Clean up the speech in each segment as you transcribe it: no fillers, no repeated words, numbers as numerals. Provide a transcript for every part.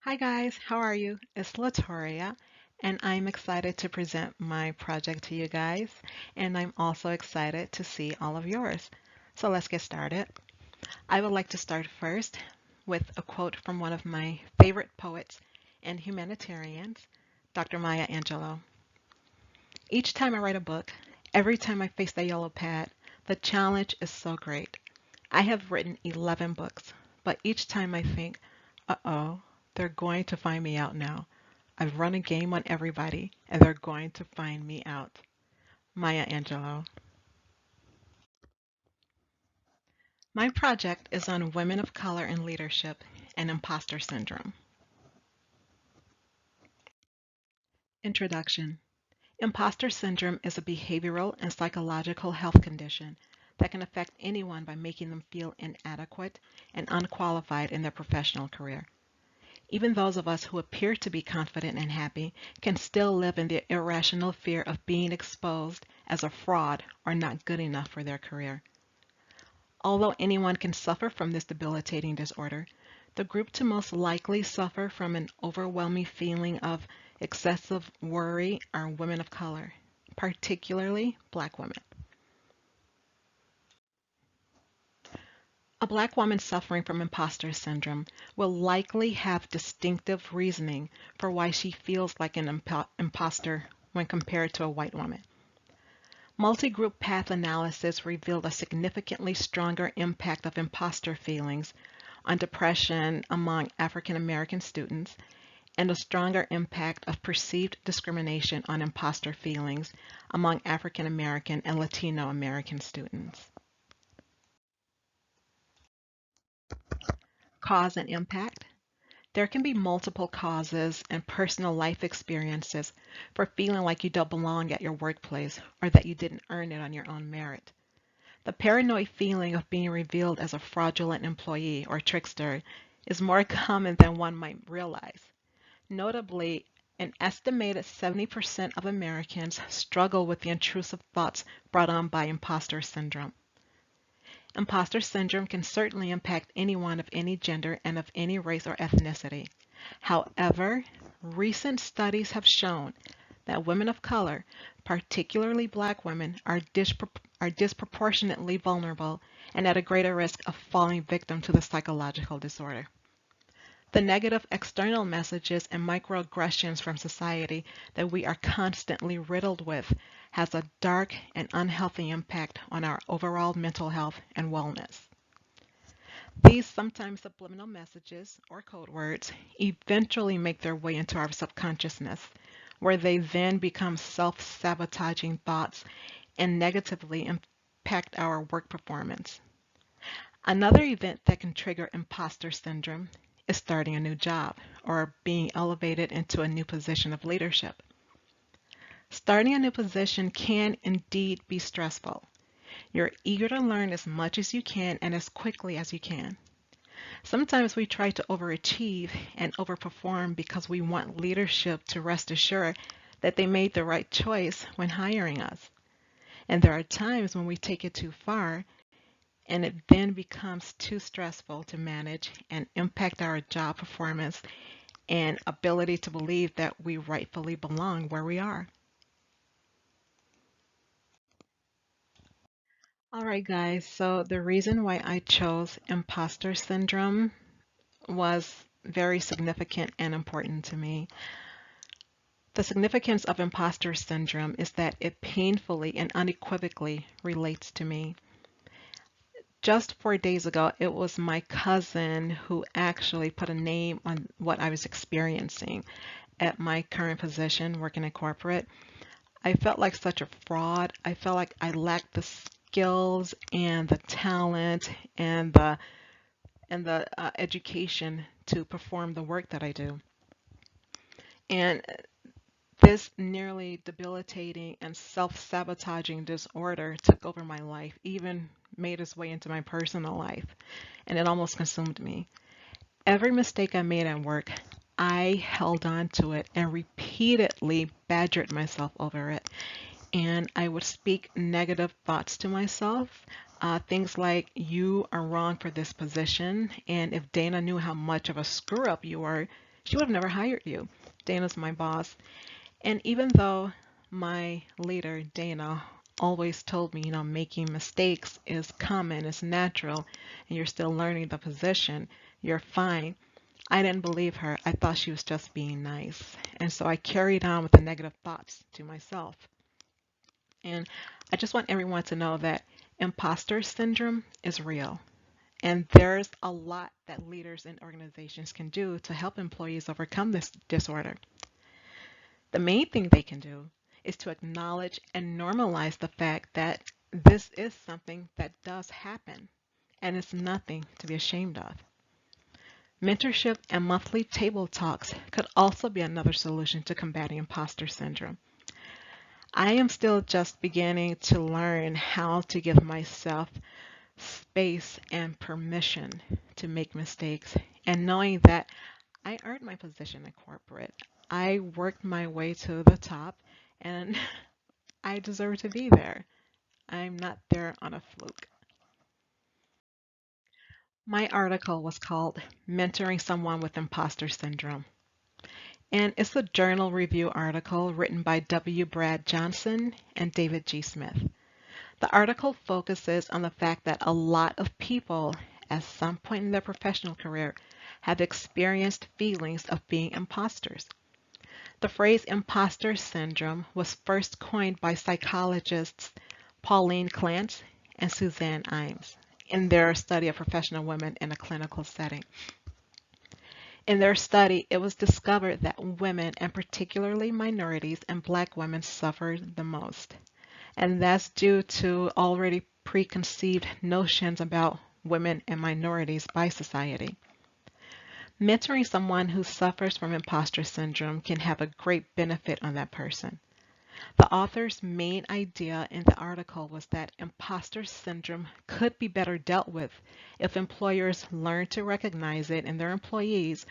Hi guys, how are you? It's Latoria, and I'm excited to present my project to you guys, and I'm also excited to see all of yours. So let's get started. I would like to start first with a quote from one of my favorite poets and humanitarians, Dr. Maya Angelou. Each time I write a book, every time I face the yellow pad, the challenge is so great. I have written 11 books, but each time I think, uh-oh, they're going to find me out now. I've run a game on everybody, and they're going to find me out. Maya Angelou. My project is on women of color in leadership and imposter syndrome. Introduction. Imposter syndrome is a behavioral and psychological health condition that can affect anyone by making them feel inadequate and unqualified in their professional career. Even those of us who appear to be confident and happy can still live in the irrational fear of being exposed as a fraud or not good enough for their career. Although anyone can suffer from this debilitating disorder, the group to most likely suffer from an overwhelming feeling of excessive worry are women of color, particularly Black women. A Black woman suffering from imposter syndrome will likely have distinctive reasoning for why she feels like an imposter when compared to a white woman. Multi-group path analysis revealed a significantly stronger impact of imposter feelings on depression among African American students and a stronger impact of perceived discrimination on imposter feelings among African American and Latino American students. Cause and impact. There can be multiple causes and personal life experiences for feeling like you don't belong at your workplace or that you didn't earn it on your own merit. The paranoid feeling of being revealed as a fraudulent employee or trickster is more common than one might realize. Notably, an estimated 70% of Americans struggle with the intrusive thoughts brought on by imposter syndrome. Imposter syndrome can certainly impact anyone of any gender and of any race or ethnicity. However, recent studies have shown that women of color, particularly Black women, are disproportionately vulnerable and at a greater risk of falling victim to the psychological disorder. The negative external messages and microaggressions from society that we are constantly riddled with has a dark and unhealthy impact on our overall mental health and wellness. These sometimes subliminal messages or code words eventually make their way into our subconsciousness, where they then become self-sabotaging thoughts and negatively impact our work performance. Another event that can trigger imposter syndrome is starting a new job or being elevated into a new position of leadership. Starting a new position can indeed be stressful. You're eager to learn as much as you can and as quickly as you can. Sometimes we try to overachieve and overperform because we want leadership to rest assured that they made the right choice when hiring us. And there are times when we take it too far and it then becomes too stressful to manage and impact our job performance and ability to believe that we rightfully belong where we are. All right, guys, so the reason why I chose imposter syndrome was very significant and important to me. The significance of imposter syndrome is that it painfully and unequivocally relates to me. Just 4 days ago, it was my cousin who actually put a name on what I was experiencing at my current position working in corporate. I felt like such a fraud. I felt like I lacked the skills and the talent and the education to perform the work that I do. And this nearly debilitating and self-sabotaging disorder took over my life, even made its way into my personal life, and it almost consumed me. Every mistake I made at work, I held on to it and repeatedly badgered myself over it. And I would speak negative thoughts to myself. Things like, you are wrong for this position, and if Dana knew how much of a screw up you are, she would have never hired you. Dana's my boss. And even though my leader, Dana, always told me, making mistakes is common, it's natural, and you're still learning the position, you're fine. I didn't believe her. I thought she was just being nice. And so I carried on with the negative thoughts to myself. And I just want everyone to know that imposter syndrome is real. And there's a lot that leaders and organizations can do to help employees overcome this disorder. The main thing they can do is to acknowledge and normalize the fact that this is something that does happen and it's nothing to be ashamed of. Mentorship and monthly table talks could also be another solution to combating imposter syndrome. I am still just beginning to learn how to give myself space and permission to make mistakes, and knowing that I earned my position in corporate. I worked my way to the top, and I deserve to be there. I'm not there on a fluke. My article was called Mentoring Someone with Imposter Syndrome. And it's a journal review article written by W. Brad Johnson and David G. Smith. The article focuses on the fact that a lot of people at some point in their professional career have experienced feelings of being imposters. The phrase imposter syndrome was first coined by psychologists Pauline Clance and Suzanne Imes in their study of professional women in a clinical setting. In their study, it was discovered that women, and particularly minorities and Black women, suffered the most. And that's due to already preconceived notions about women and minorities by society. Mentoring someone who suffers from imposter syndrome can have a great benefit on that person. The author's main idea in the article was that imposter syndrome could be better dealt with if employers learn to recognize it in their employees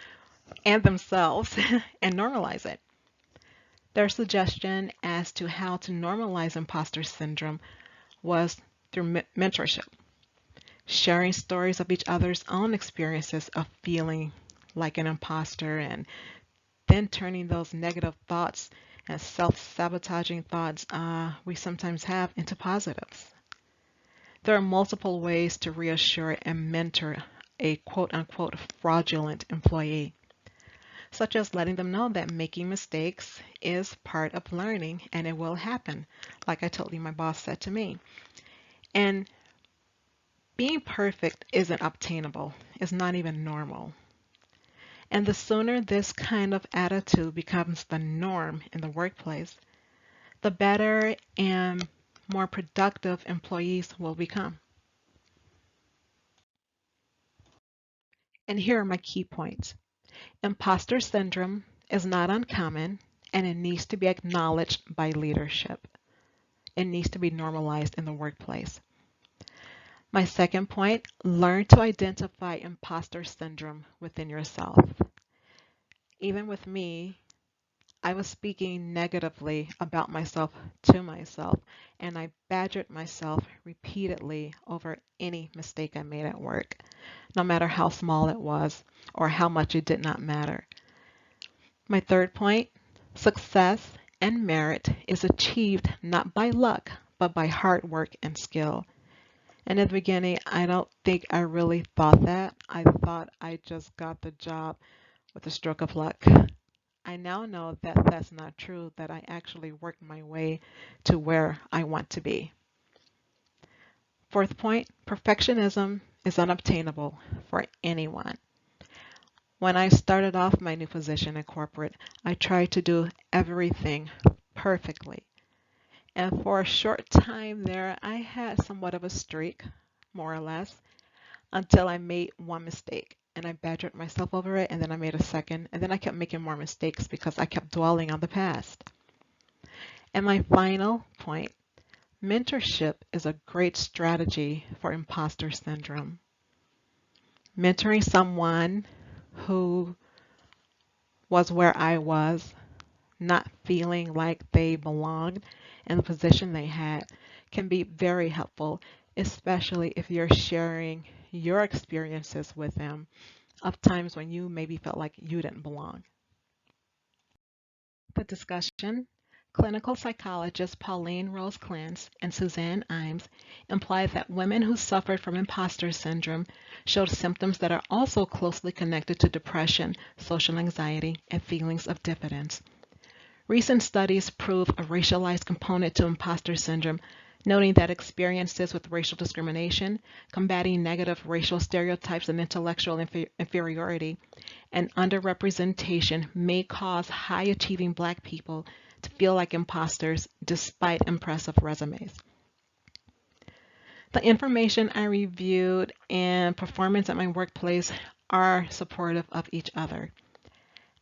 and themselves and normalize it. Their suggestion as to how to normalize imposter syndrome was through mentorship, sharing stories of each other's own experiences of feeling like an imposter, and then turning those negative thoughts and self-sabotaging thoughts we sometimes have into positives. There are multiple ways to reassure and mentor a quote-unquote fraudulent employee, such as letting them know that making mistakes is part of learning and it will happen, like I told you my boss said to me. And being perfect isn't obtainable, it's not even normal. And the sooner this kind of attitude becomes the norm in the workplace, the better and more productive employees will become. And here are my key points. Imposter syndrome is not uncommon, and it needs to be acknowledged by leadership. It needs to be normalized in the workplace. My second point, learn to identify imposter syndrome within yourself. Even with me, I was speaking negatively about myself to myself, and I badgered myself repeatedly over any mistake I made at work, no matter how small it was or how much it did not matter. My third point, success and merit is achieved not by luck, but by hard work and skill. And in the beginning, I don't think I really thought that. I thought I just got the job with a stroke of luck. I now know that that's not true, that I actually worked my way to where I want to be. Fourth point, perfectionism is unobtainable for anyone. When I started off my new position in corporate, I tried to do everything perfectly. And for a short time there, I had somewhat of a streak, more or less, until I made one mistake. And I badgered myself over it, and then I made a second, and then I kept making more mistakes because I kept dwelling on the past. And my final point, mentorship is a great strategy for imposter syndrome. Mentoring someone who was where I was, not feeling like they belonged in the position they had, can be very helpful, especially if you're sharing your experiences with them of times when you maybe felt like you didn't belong. The discussion, clinical psychologists Pauline Rose Clance and Suzanne Imes imply that women who suffered from imposter syndrome showed symptoms that are also closely connected to depression, social anxiety, and feelings of diffidence. Recent studies prove a racialized component to imposter syndrome, noting that experiences with racial discrimination, combating negative racial stereotypes and intellectual inferiority, and underrepresentation may cause high achieving Black people to feel like imposters despite impressive resumes. The information I reviewed and performance at my workplace are supportive of each other.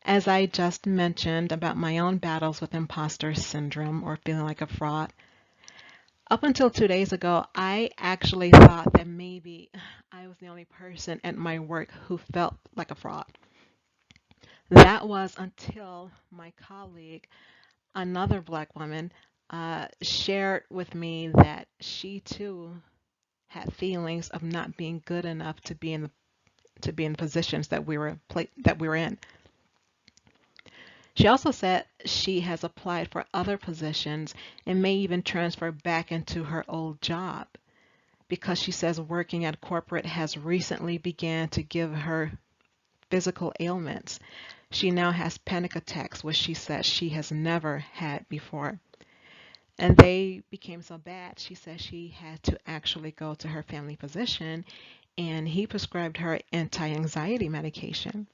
As I just mentioned about my own battles with imposter syndrome or feeling like a fraud, up until 2 days ago, I actually thought that maybe I was the only person at my work who felt like a fraud. That was until my colleague, another Black woman, shared with me that she too had feelings of not being good enough to be in positions that we were in. She also said she has applied for other positions and may even transfer back into her old job because she says working at corporate has recently began to give her physical ailments. She now has panic attacks, which she says she has never had before. And they became so bad, she says she had to actually go to her family physician and he prescribed her anti-anxiety medication.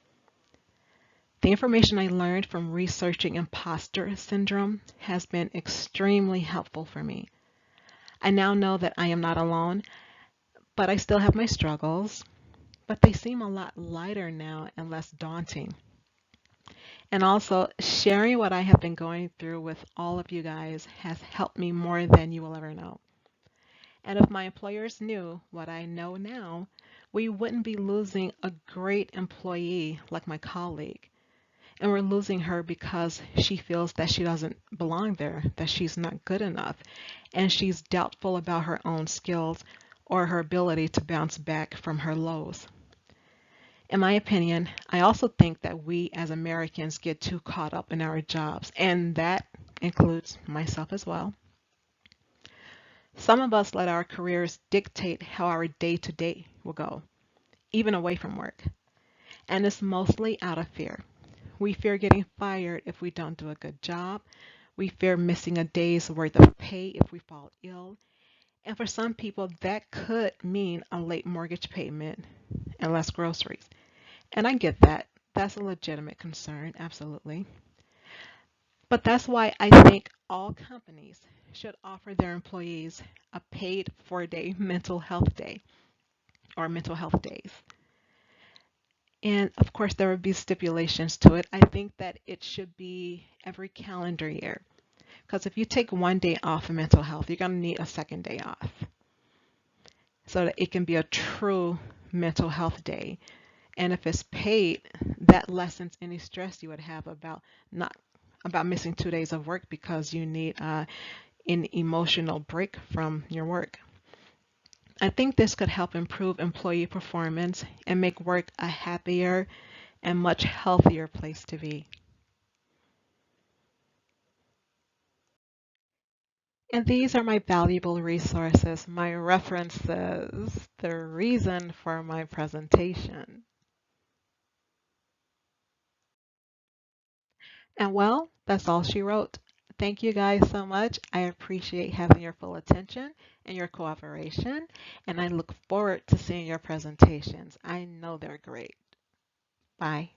The information I learned from researching imposter syndrome has been extremely helpful for me. I now know that I am not alone, but I still have my struggles, but they seem a lot lighter now and less daunting. And also, sharing what I have been going through with all of you guys has helped me more than you will ever know. And if my employers knew what I know now, we wouldn't be losing a great employee like my colleague. And we're losing her because she feels that she doesn't belong there, that she's not good enough, and she's doubtful about her own skills or her ability to bounce back from her lows. In my opinion, I also think that we as Americans get too caught up in our jobs, and that includes myself as well. Some of us let our careers dictate how our day to day will go, even away from work, and it's mostly out of fear. We fear getting fired if we don't do a good job. We fear missing a day's worth of pay if we fall ill. And for some people, that could mean a late mortgage payment and less groceries. And I get that. That's a legitimate concern, absolutely. But that's why I think all companies should offer their employees a paid 4-day mental health day or mental health days. And of course, there would be stipulations to it. I think that it should be every calendar year. Because if you take one day off of mental health, you're going to need a second day off so that it can be a true mental health day. And if it's paid, that lessens any stress you would have not about missing 2 days of work because you need an emotional break from your work. I think this could help improve employee performance and make work a happier and much healthier place to be. And these are my valuable resources, my references, the reason for my presentation. And well, that's all she wrote. Thank you guys so much. I appreciate having your full attention and your cooperation, and I look forward to seeing your presentations. I know they're great. Bye.